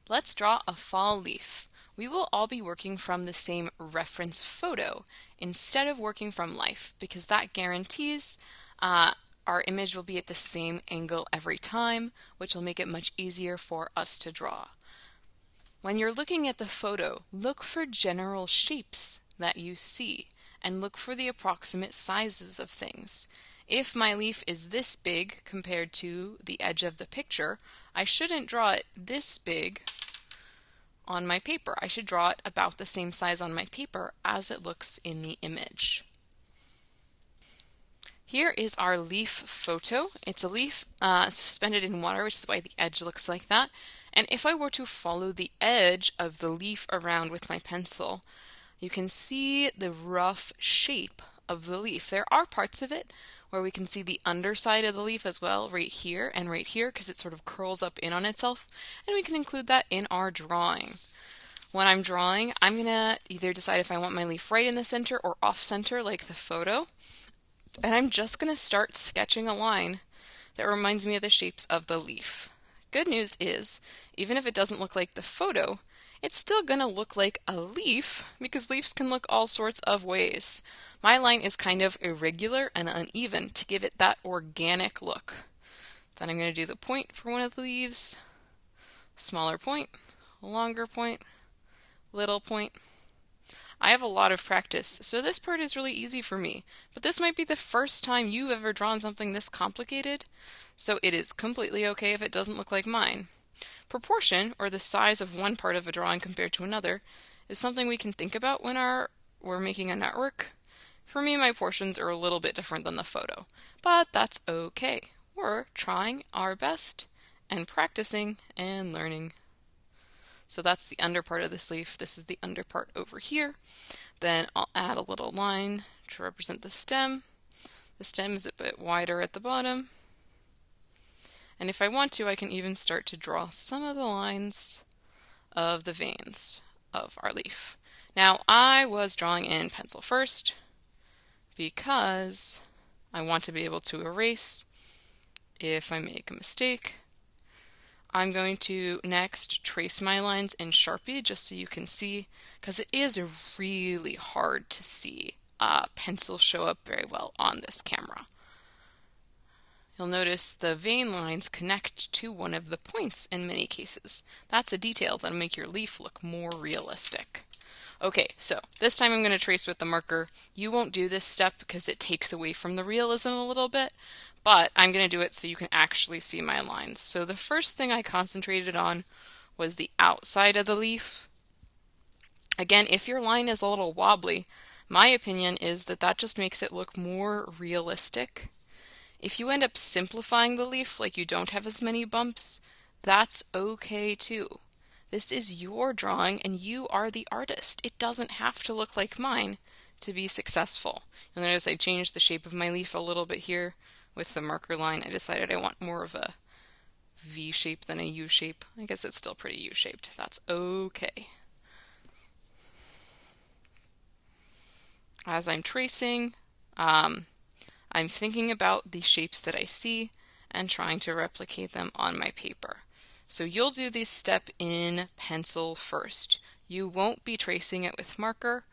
Let's draw a fall leaf. We will all be working from the same reference photo instead of working from life because that guarantees our image will be at the same angle every time, which will make it much easier for us to draw. When you're looking at the photo, look for general shapes that you see and look for the approximate sizes of things. If my leaf is this big compared to the edge of the picture, I shouldn't draw it this big on my paper. I should draw it about the same size on my paper as it looks in the image. Here is our leaf photo. It's a leaf suspended in water, which is why the edge looks like that. And if I were to follow the edge of the leaf around with my pencil, you can see the rough shape of the leaf. There are parts of it where we can see the underside of the leaf as well, right here and right here, because it sort of curls up in on itself, and we can include that in our drawing. When I'm drawing, I'm going to either decide if I want my leaf right in the center or off center like the photo, and I'm just going to start sketching a line that reminds me of the shapes of the leaf. Good news is, even if it doesn't look like the photo, it's still going to look like a leaf because leaves can look all sorts of ways. My line is kind of irregular and uneven to give it that organic look. Then I'm going to do the point for one of the leaves, smaller point, longer point, little point. I have a lot of practice, so this part is really easy for me, but this might be the first time you've ever drawn something this complicated, so it is completely okay if it doesn't look like mine. Proportion, or the size of one part of a drawing compared to another, is something we can think about when we're making a network. For me, my portions are a little bit different than the photo, but that's okay. We're trying our best and practicing and learning. So that's the under part of this leaf. This is the under part over here. Then I'll add a little line to represent the stem. The stem is a bit wider at the bottom. And if I want to, I can even start to draw some of the lines of the veins of our leaf. Now, I was drawing in pencil first because I want to be able to erase if I make a mistake. I'm going to next trace my lines in Sharpie just so you can see, because it is really hard to see pencil show up very well on this camera. You'll notice the vein lines connect to one of the points in many cases. That's a detail that'll make your leaf look more realistic. Okay, so this time I'm going to trace with the marker. You won't do this step because it takes away from the realism a little bit, but I'm going to do it so you can actually see my lines. So the first thing I concentrated on was the outside of the leaf. Again, if your line is a little wobbly, my opinion is that that just makes it look more realistic. If you end up simplifying the leaf, like you don't have as many bumps, that's okay too. This is your drawing and you are the artist. It doesn't have to look like mine to be successful. You'll notice I changed the shape of my leaf a little bit here with the marker line. I decided I want more of a V shape than a U shape. I guess it's still pretty U-shaped. That's okay. As I'm tracing, I'm thinking about the shapes that I see and trying to replicate them on my paper. So you'll do this step in pencil first. You won't be tracing it with marker.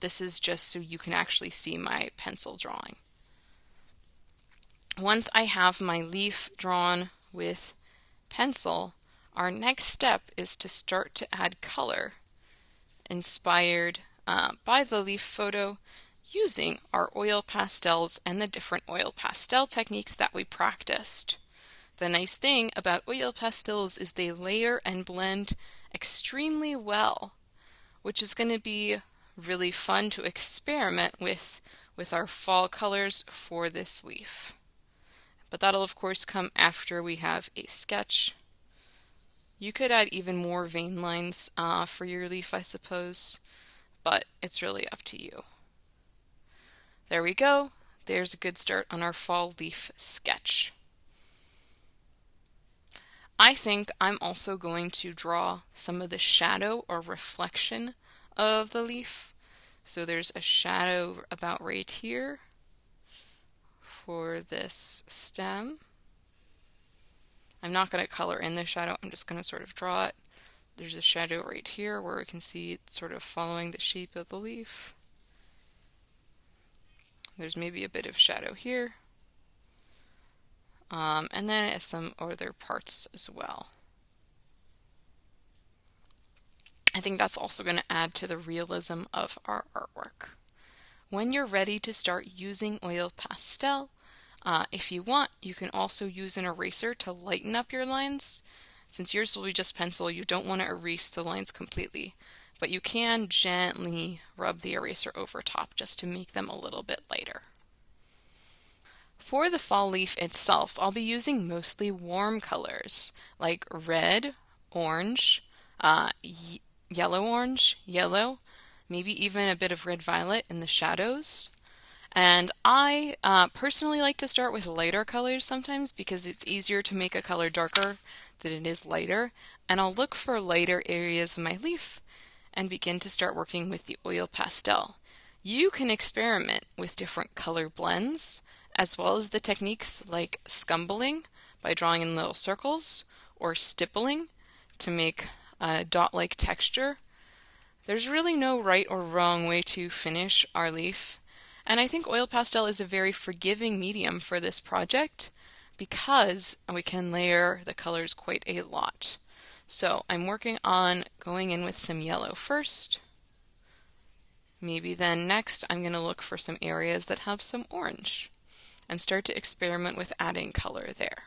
This is just so you can actually see my pencil drawing. Once I have my leaf drawn with pencil, our next step is to start to add color inspired by the leaf photo using our oil pastels and the different oil pastel techniques that we practiced. The nice thing about oil pastels is they layer and blend extremely well, which is going to be really fun to experiment with our fall colors for this leaf. But that'll of course come after we have a sketch. You could add even more vein lines for your leaf, I suppose, but it's really up to you. There we go. There's a good start on our fall leaf sketch. I think I'm also going to draw some of the shadow or reflection of the leaf. So there's a shadow about right here for this stem. I'm not going to color in the shadow, I'm just going to sort of draw it. There's a shadow right here where we can see it sort of following the shape of the leaf. There's maybe a bit of shadow here. And then some other parts as well. I think that's also going to add to the realism of our artwork. When you're ready to start using oil pastel, if you want, you can also use an eraser to lighten up your lines. Since yours will be just pencil, you don't want to erase the lines completely, but you can gently rub the eraser over top just to make them a little bit lighter. For the fall leaf itself, I'll be using mostly warm colors like red, orange, yellow-orange, yellow, maybe even a bit of red-violet in the shadows. And I personally like to start with lighter colors sometimes because it's easier to make a color darker than it is lighter. And I'll look for lighter areas of my leaf and begin to start working with the oil pastel. You can experiment with different color blends as well as the techniques like scumbling by drawing in little circles or stippling to make a dot-like texture. There's really no right or wrong way to finish our leaf, and I think oil pastel is a very forgiving medium for this project because we can layer the colors quite a lot. So I'm working on going in with some yellow first. Maybe then next I'm going to look for some areas that have some orange and start to experiment with adding color there.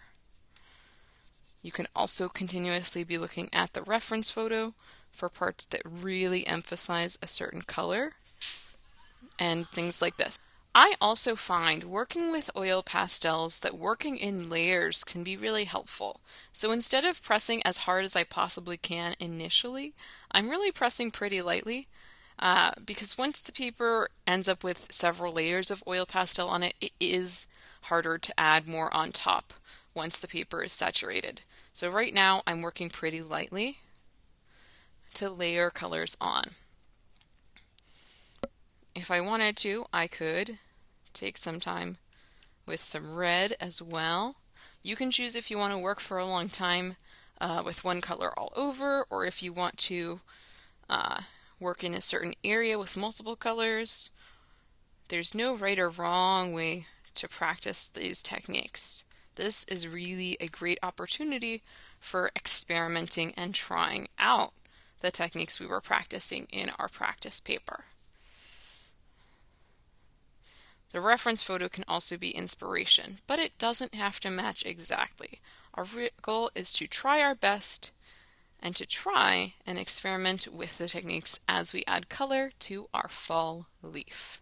You can also continuously be looking at the reference photo for parts that really emphasize a certain color and things like this. I also find working with oil pastels that working in layers can be really helpful. So instead of pressing as hard as I possibly can initially, I'm really pressing pretty lightly because once the paper ends up with several layers of oil pastel on it, it is harder to add more on top once the paper is saturated. So right now I'm working pretty lightly to layer colors on. If I wanted to, I could take some time with some red as well. You can choose if you want to work for a long time with one color all over, or if you want to work in a certain area with multiple colors. There's no right or wrong way to practice these techniques. This is really a great opportunity for experimenting and trying out the techniques we were practicing in our practice paper. The reference photo can also be inspiration, but it doesn't have to match exactly. Our goal is to try our best and to try and experiment with the techniques as we add color to our fall leaf.